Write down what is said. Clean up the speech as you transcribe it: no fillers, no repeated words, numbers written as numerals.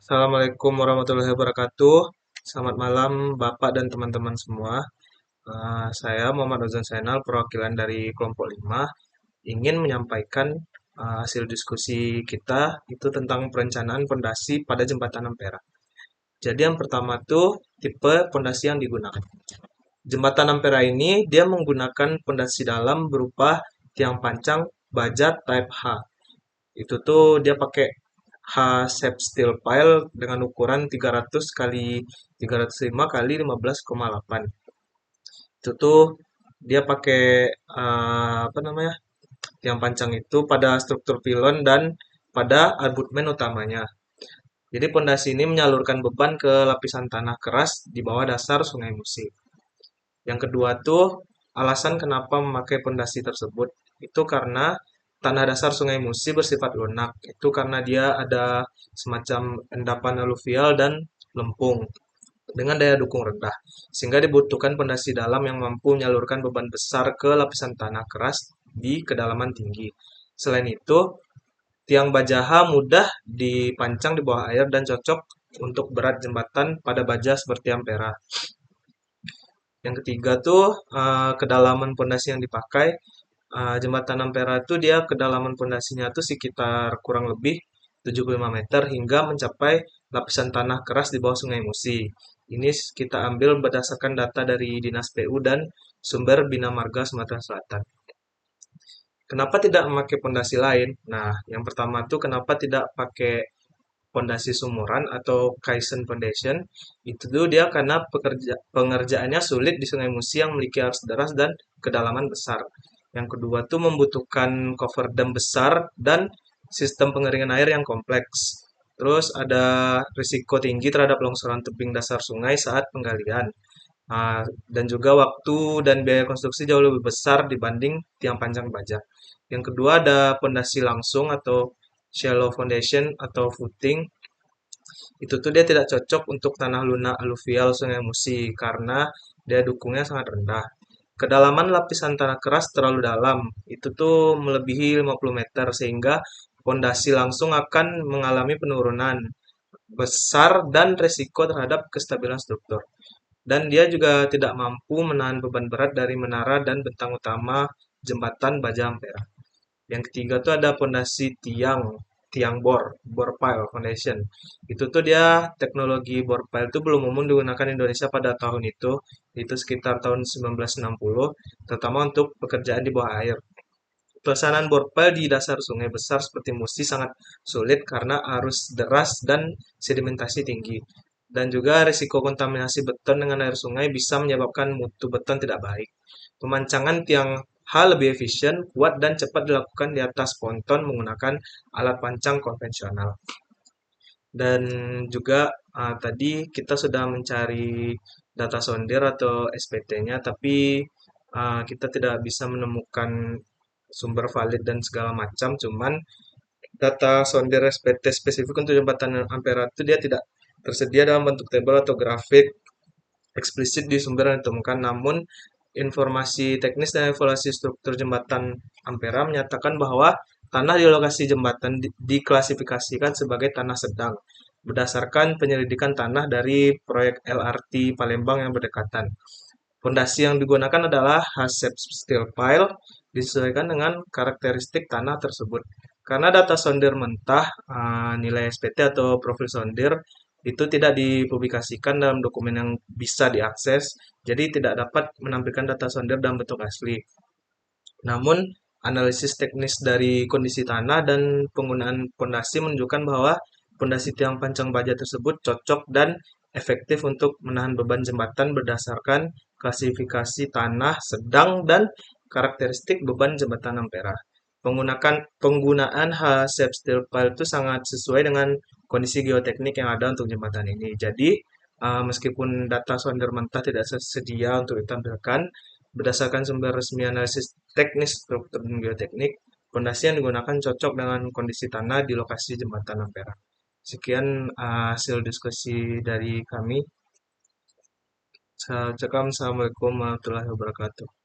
Assalamualaikum warahmatullahi wabarakatuh. Selamat malam Bapak dan teman-teman semua. Saya Muhammad Ozan Zainal, perwakilan dari kelompok 5, ingin menyampaikan hasil diskusi kita itu tentang perencanaan pondasi pada jembatan Ampera. Jadi yang pertama tuh tipe pondasi yang digunakan. Jembatan Ampera ini dia menggunakan pondasi dalam berupa tiang pancang baja type H. Itu tuh dia pakai H-shape steel pile dengan ukuran 300 kali 305 kali 15,8. Itu tuh dia pakai apa namanya? Tiang pancang itu pada struktur pilon dan pada abutmen utamanya. Jadi pondasi ini menyalurkan beban ke lapisan tanah keras di bawah dasar Sungai Musi. Yang kedua tuh alasan kenapa memakai pondasi tersebut itu karena tanah dasar Sungai Musi bersifat lunak. Itu karena dia ada semacam endapan aluvial dan lempung dengan daya dukung rendah, sehingga dibutuhkan pondasi dalam yang mampu menyalurkan beban besar ke lapisan tanah keras di kedalaman tinggi. Selain itu, tiang bajaha mudah dipancang di bawah air dan cocok untuk berat jembatan pada baja seperti Ampera. Yang ketiga tuh kedalaman pondasi yang dipakai. Jembatan Ampera itu dia kedalaman pondasinya tuh sekitar kurang lebih 75 meter hingga mencapai lapisan tanah keras di bawah Sungai Musi. Ini kita ambil berdasarkan data dari Dinas PU dan sumber Bina Marga Sumatera Selatan. Kenapa tidak memakai pondasi lain? Nah, yang pertama tuh kenapa tidak pakai pondasi sumuran atau Kaisen Foundation? Itu tuh dia karena pengerjaannya sulit di Sungai Musi yang memiliki arus deras dan kedalaman besar. Yang kedua tuh membutuhkan cover dam besar dan sistem pengeringan air yang kompleks. Terus ada risiko tinggi terhadap longsoran tebing dasar sungai saat penggalian. Dan juga waktu dan biaya konstruksi jauh lebih besar dibanding tiang panjang baja. Yang kedua ada pondasi langsung atau shallow foundation atau footing. Itu tuh dia tidak cocok untuk tanah lunak aluvial Sungai Musi karena daya dukungnya sangat rendah. Kedalaman lapisan tanah keras terlalu dalam. Itu tuh melebihi 50 meter sehingga pondasi langsung akan mengalami penurunan besar dan resiko terhadap kestabilan struktur. Dan dia juga tidak mampu menahan beban berat dari menara dan bentang utama jembatan Baja Ampera. Yang ketiga tuh ada pondasi tiang, tiang bor pile foundation. Itu tuh dia teknologi bor pile itu belum umum digunakan Indonesia pada tahun itu sekitar tahun 1960, terutama untuk pekerjaan di bawah air. Pelaksanaan bor pile di dasar sungai besar seperti Musi sangat sulit karena arus deras dan sedimentasi tinggi. Dan juga risiko kontaminasi beton dengan air sungai bisa menyebabkan mutu beton tidak baik. Pemancangan tiang hal lebih efisien, kuat, dan cepat dilakukan di atas ponton menggunakan alat pancang konvensional. Dan juga tadi kita sudah mencari data sondir atau SPT-nya, tapi kita tidak bisa menemukan sumber valid dan segala macam. Cuman data sondir SPT spesifik untuk jembatan Ampera itu dia tidak tersedia dalam bentuk tabel atau grafik eksplisit di sumber yang ditemukan. Namun informasi teknis dan evaluasi struktur jembatan Ampera menyatakan bahwa tanah di lokasi jembatan diklasifikasikan sebagai tanah sedang berdasarkan penyelidikan tanah dari proyek LRT Palembang yang berdekatan. Pondasi yang digunakan adalah H-shape steel pile disesuaikan dengan karakteristik tanah tersebut. Karena data sondir mentah, nilai SPT atau profil sondir itu tidak dipublikasikan dalam dokumen yang bisa diakses, jadi tidak dapat menampilkan data sondir dalam bentuk asli. Namun, analisis teknis dari kondisi tanah dan penggunaan pondasi menunjukkan bahwa pondasi tiang pancang baja tersebut cocok dan efektif untuk menahan beban jembatan berdasarkan klasifikasi tanah sedang dan karakteristik beban jembatan Ampera. Penggunaan H-shape steel pile itu sangat sesuai dengan kondisi geoteknik yang ada untuk jembatan ini. Jadi, meskipun data sonder mentah tidak tersedia untuk ditampilkan, berdasarkan sumber resmi analisis teknis struktur dan geoteknik, pondasi yang digunakan cocok dengan kondisi tanah di lokasi jembatan Ampera. Sekian hasil diskusi dari kami. Assalamualaikum warahmatullahi wabarakatuh.